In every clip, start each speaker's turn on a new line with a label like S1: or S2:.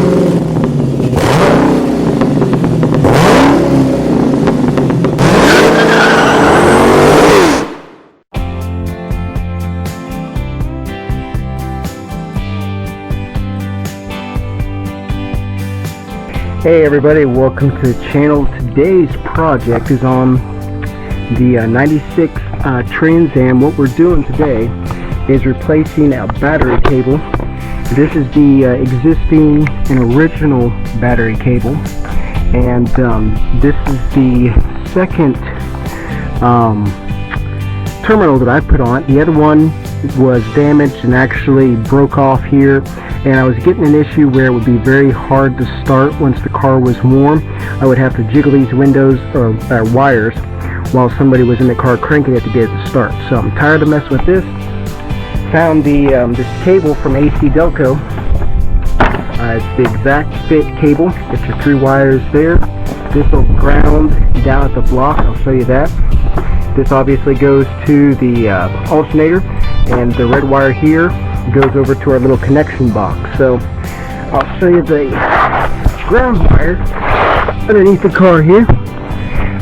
S1: Hey everybody, welcome to the channel. Today's project is on the 96 Trans Am. What we're doing today is replacing a battery cable. This is the existing and original battery cable, and this is the second terminal that I put on. The other one was damaged and actually broke off here, and I was getting an issue where it would be very hard to start once the car was warm. I would have to jiggle these windows or wires while somebody was in the car cranking it to get it to start. So I'm tired of messing with this. Found the this cable from AC Delco. It's the exact fit cable. Get your 3 wires there. This will ground down at the block. I'll show you that. This obviously goes to the alternator, and the red wire here goes over to our little connection box. So I'll show you the ground wires underneath the car here.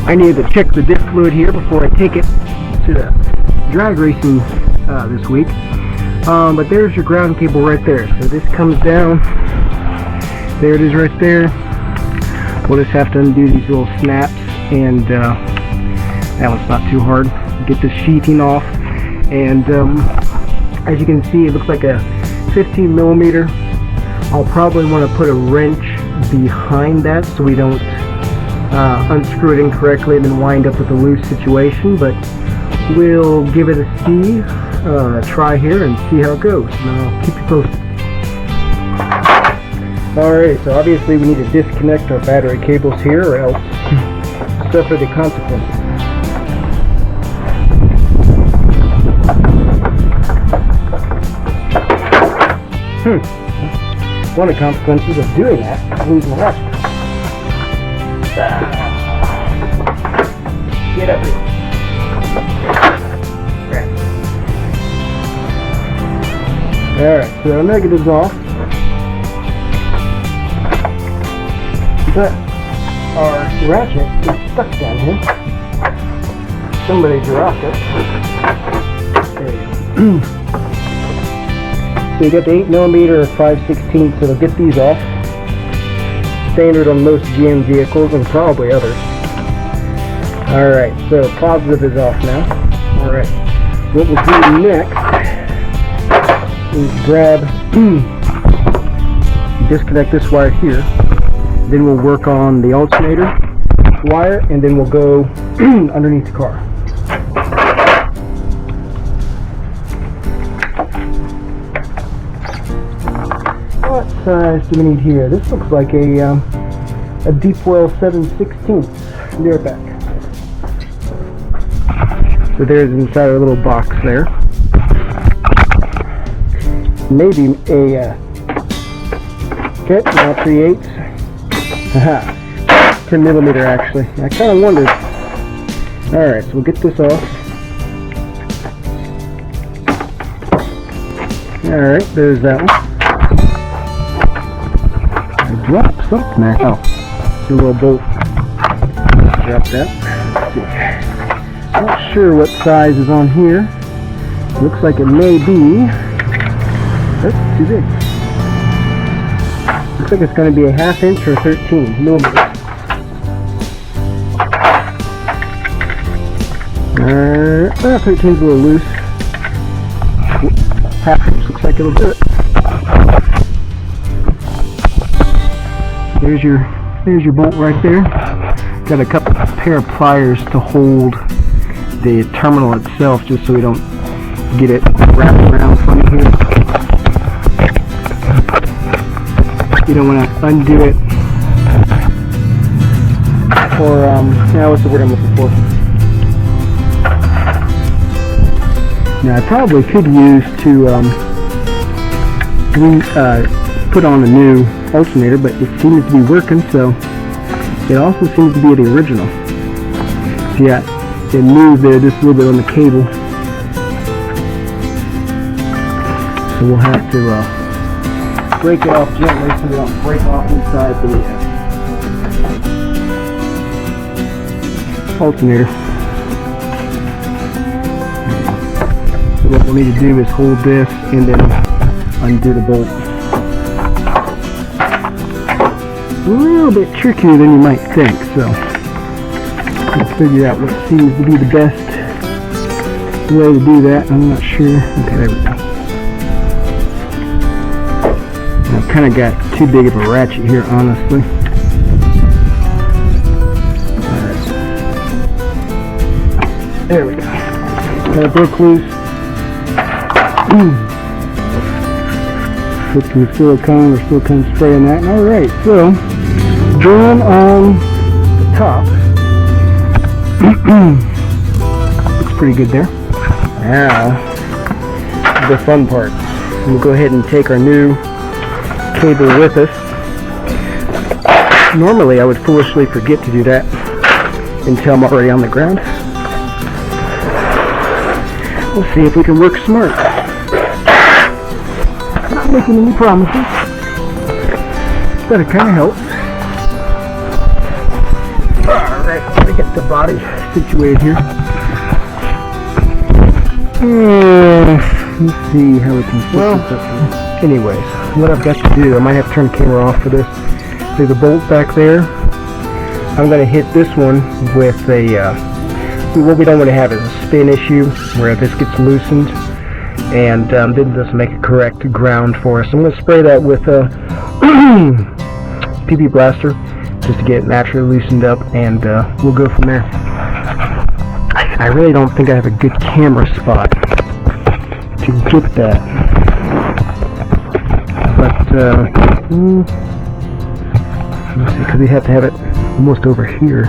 S1: I need to check the diff fluid here before I take it to the drag racing this week. But there's your ground cable right there. So this comes down. There it is right there. We'll just have to undo these little snaps, and that one's not too hard. Get the sheathing off, and as you can see, it looks like a 15 millimeter. I'll probably want to put a wrench behind that so we don't unscrew it incorrectly and then wind up with a loose situation, but we'll give it a try here and see how it goes, and I'll keep you posted. Alright, so obviously we need to disconnect our battery cables here or else suffer the consequences. One of the consequences of doing that is losing the rest. Get up here. Alright, so our negative's off. But our ratchet is stuck down here. Somebody dropped it. There you go. So you got the 8 millimeter or 5/16, so they'll get these off. Standard on most GM vehicles and probably others. Alright, so positive is off now. Alright, what we'll do next is grab, disconnect this wire here. Then we'll work on the alternator wire, and then we'll go underneath the car. What size do we need here? This looks like a deep well 7/16 near back. So there's inside a little box there. Maybe a okay, now 3/8. Haha, 10 millimeter actually. I kind of wondered. Alright, so we'll get this off. Alright, there's that one. I dropped something there. Oh, it's a little bolt. Drop that. Let's see. Not sure what size is on here. Looks like it may be. That's too big. Looks like it's going to be a 1/2 inch or 13 millimeters. 13's a little loose. 1/2 inch looks like it'll do it. There's your bolt right there. Got a pair of pliers to hold the terminal itself, just so we don't get it wrapped around funny here. You don't want to undo it, or what's the word I'm looking for? Now I probably could use to put on a new alternator, but it seems to be working, so it also seems to be the original. So yeah, it moved there just a little bit on the cable, so we'll have to break it off gently so they don't break off inside the alternator. So what we'll need to do is hold this and then undo the bolt. A little bit trickier than you might think, so let's figure out what seems to be the best way to do that. I'm not sure. Okay, there we go. I've kind of got too big of a ratchet here, honestly. Alright. There we go. Got it broke loose. Put some silicone or silicone spray in that. Alright, so done on the top. Looks pretty good there. Now, the fun part. We'll go ahead and take our new cable with us. Normally I would foolishly forget to do that until I'm already on the ground. We'll see if we can work smart. Not making any promises, but it kind of helps. Alright, let me get the body situated here. Let's see how we can fix this up. Anyways, what I've got to do, I might have to turn the camera off for this. There's a bolt back there. I'm going to hit this one with a, what we don't want to have is a spin issue where this gets loosened and then this make a correct ground for us. I'm going to spray that with a PP blaster just to get it naturally loosened up, and we'll go from there. I really don't think I have a good camera spot to get that. But, let's see, because we have to have it almost over here.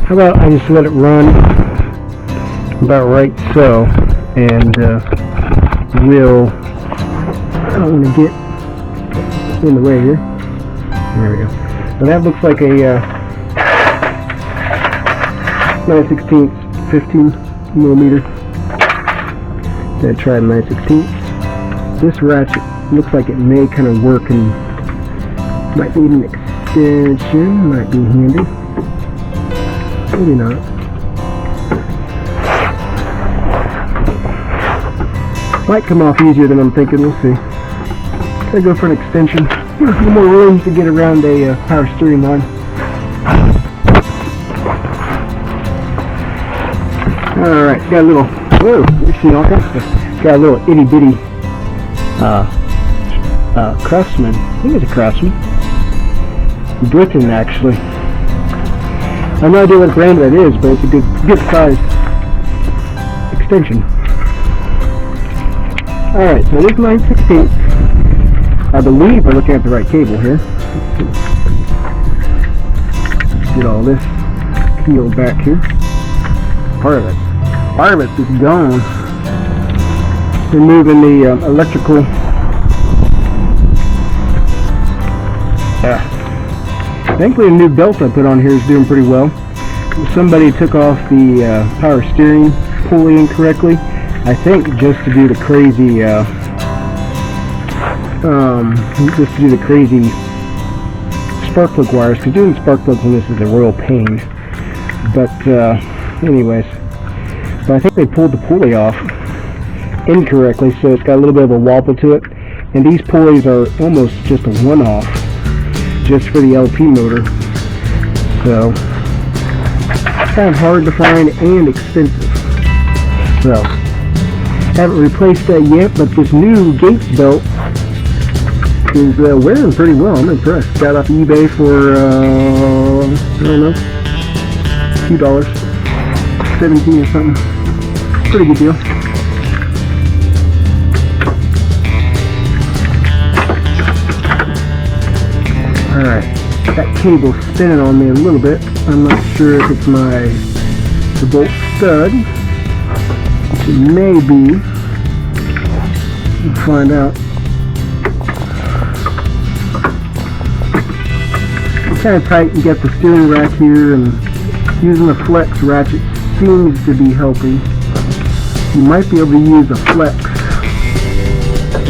S1: How about I just let it run about right so, and we'll, I don't want to get in the way here. There we go. So that looks like a 9/16, 15 millimeter. Gonna try 9/16. This ratchet looks like it may kind of work and might need an extension, might be handy. Maybe not. Might come off easier than I'm thinking, we'll see. Gotta go for an extension. A little more room to get around a power steering line. Alright, got a little, whoa, you see all kinds of stuff. Got a little itty bitty Craftsman. I think it's a Craftsman. Britain, actually. I have no idea what brand that is, but it's a good sized extension. Alright, so this is 9/16. I believe we're looking at the right cable here. Let's get all this peeled back here. Part of it is gone. Removing the electrical. Thankfully, the new belt I put on here is doing pretty well. Somebody took off the power steering pulley incorrectly. I think just to do the crazy, spark plug wires. Because doing spark plugs on this is a royal pain. But anyways, but I think they pulled the pulley off incorrectly, so it's got a little bit of a wobble to it. And these pulleys are almost just a one-off, just for the LP motor. So it's kind of hard to find and expensive. So haven't replaced that yet, but this new Gates belt is wearing pretty well. I'm impressed. Got off eBay for I don't know, a few dollars, 17 or something. Pretty good deal. Alright, that cable's spinning on me a little bit. I'm not sure if it's the bolt stud, which it may be. We'll find out. Kind of tight and get the steering rack here, and using the flex ratchet seems to be helping. You might be able to use a flex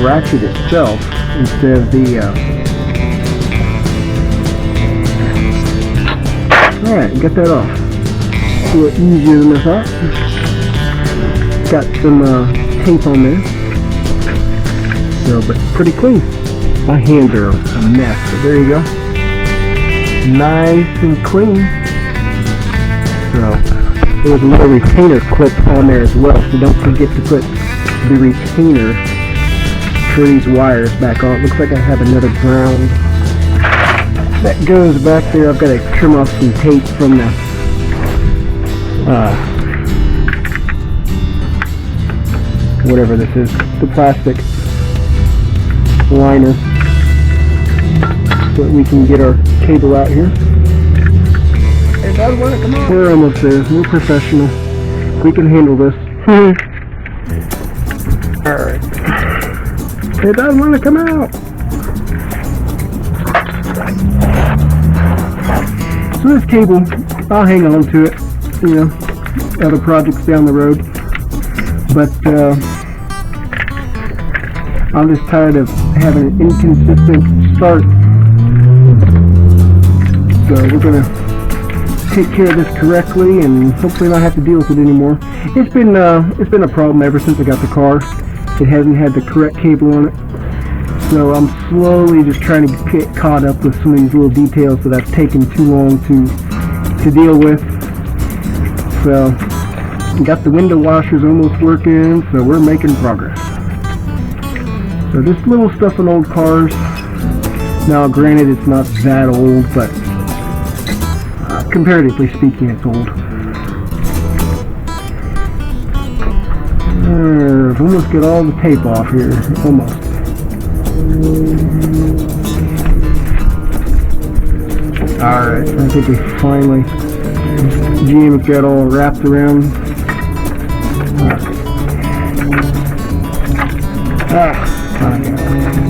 S1: ratchet itself instead of the alright, get that off. It's a little easier than I thought. Got some tape on there. So, but pretty clean. My hands are a mess, but there you go. Nice and clean. So, there was a little retainer clip on there as well, so don't forget to put the retainer for these wires back on. It looks like I have another ground that goes back there. I've got to trim off some tape from the whatever this is, the plastic liner, so that we can get our cable out here. Hey, Todd, wanna come on? We're almost there. We're professional. We can handle this. Alright. Hey, Todd, wanna come out? So this cable, I'll hang on to it, you know, other projects down the road. But I'm just tired of having an inconsistent start. So we're gonna take care of this correctly and hopefully not have to deal with it anymore. It's been a problem ever since I got the car. It hasn't had the correct cable on it. So I'm slowly just trying to get caught up with some of these little details that I've taken too long to deal with. So we got the window washers almost working, so we're making progress. So this little stuff in old cars. Now granted it's not that old, but comparatively speaking it's old. Almost get all the tape off here, almost. Alright, I think we finally, GM's got all wrapped around.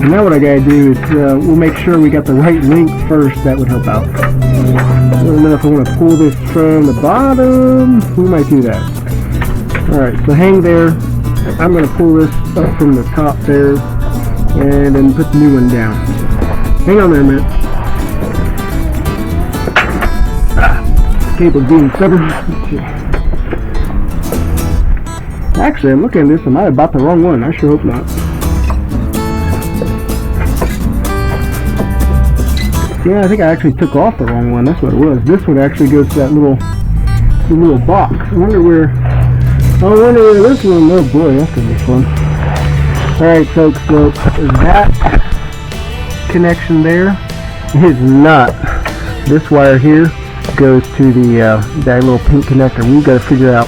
S1: Now what I gotta do is, we'll make sure we got the right length first. That would help out. I don't know if I want to pull this from the bottom. We might do that. Alright, so hang there. I'm going to pull this up from the top there and then put the new one down. Hang on there a minute. Cable's being stubborn. Actually, I'm looking at this. I might have bought the wrong one. I sure hope not. Yeah, I think I actually took off the wrong one. That's what it was. This one actually goes to that little box. I wonder where this one. Oh boy, that's gonna be fun. Alright folks, so that connection there is not. This wire here goes to the that little pink connector. We've got to figure out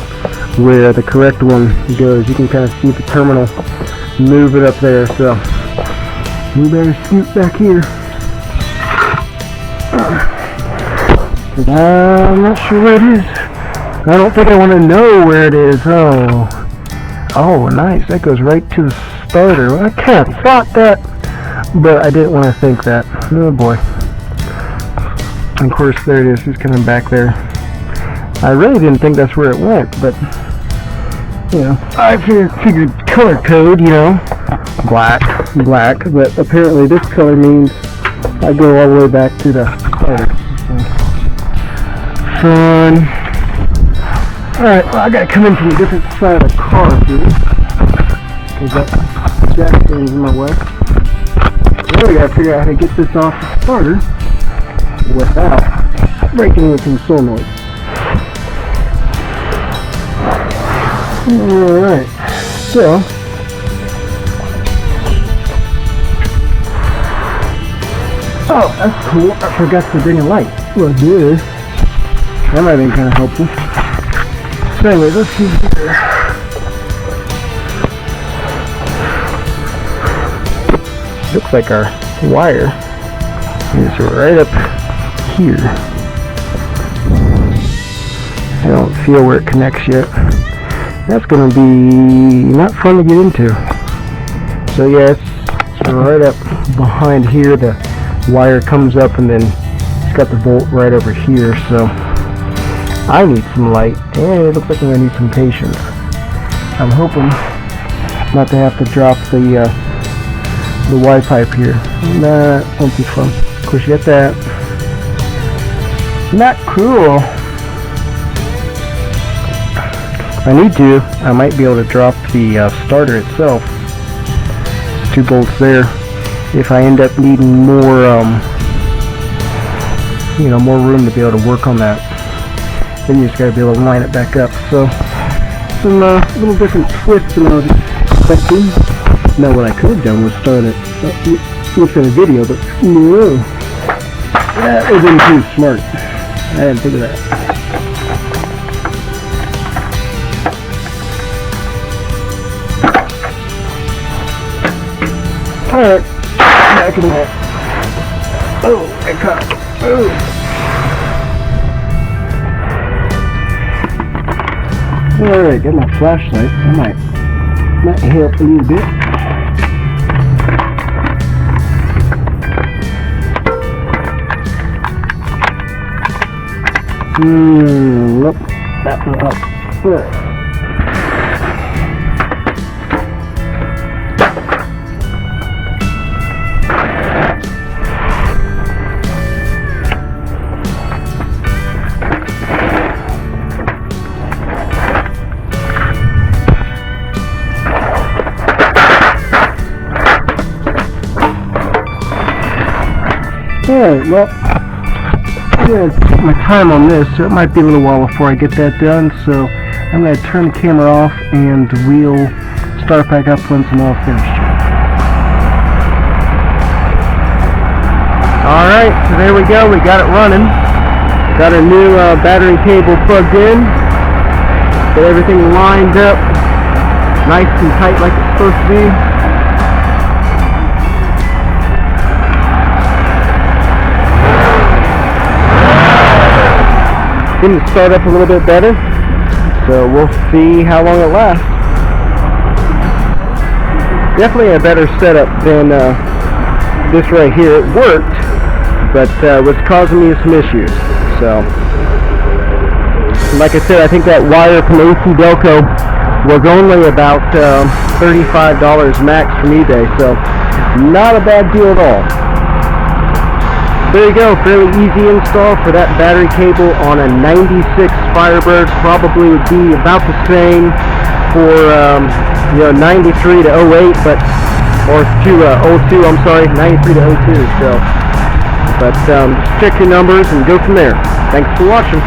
S1: where the correct one goes. You can kind of see the terminal move it up there, so we better scoot back here. I'm not sure where it is. I don't think I want to know where it is. Oh, nice. That goes right to the starter. Well, I kind of thought that, but I didn't want to think that. Oh boy. And of course, there it is. It's coming back there. I really didn't think that's where it went, but you know, I figured color code, you know, black, but apparently this color means I go all the way back to the starter. Fun. Alright, well I gotta come in from a different side of the car here, because that jack thing's in my way. Now we gotta figure out how to get this off the starter without breaking into some solenoid. Alright, so oh, that's cool. I forgot to bring a light. Well, this. That might have been kind of helpful. So anyway, let's see here. Looks like our wire is right up here. I don't feel where it connects yet. That's going to be not fun to get into. So yeah, it's right up behind here. The wire comes up and then it's got the bolt right over here. So I need some light, and it looks like I'm going to need some patience. I'm hoping not to have to drop the the Y pipe here. That won't be fun. Of course, you get that. Not cool. If I need to, I might be able to drop the starter itself. 2 bolts there. If I end up needing more, more room to be able to work on that, then you just got to be able to line it back up. So some little different twists than I was expecting. Now what I could have done was start it, look at a video, but no, that would have been too smart. I didn't think of that. Alright, back in that. Oh, I caught it. Oh. Alright, got my flashlight. That might help a little bit. Nope, that's not up. Good. Alright, well, I'm going to take my time on this, so it might be a little while before I get that done, so I'm going to turn the camera off and we'll start back up once I'm all finished. Alright, so there we go, we got it running. Got a new battery cable plugged in. Got everything lined up nice and tight like it's supposed to be. Didn't start up a little bit better, so we'll see how long it lasts. Definitely a better setup than this right here. It worked, but was causing me some issues. So, like I said, I think that wire from AC Delco was only about $35 max from eBay, so not a bad deal at all. There you go, fairly easy install for that battery cable on a 96 Firebird. Probably would be about the same for 93 to 08, but or to 02. I'm sorry, 93 to 02. So, but just check your numbers and go from there. Thanks for watching.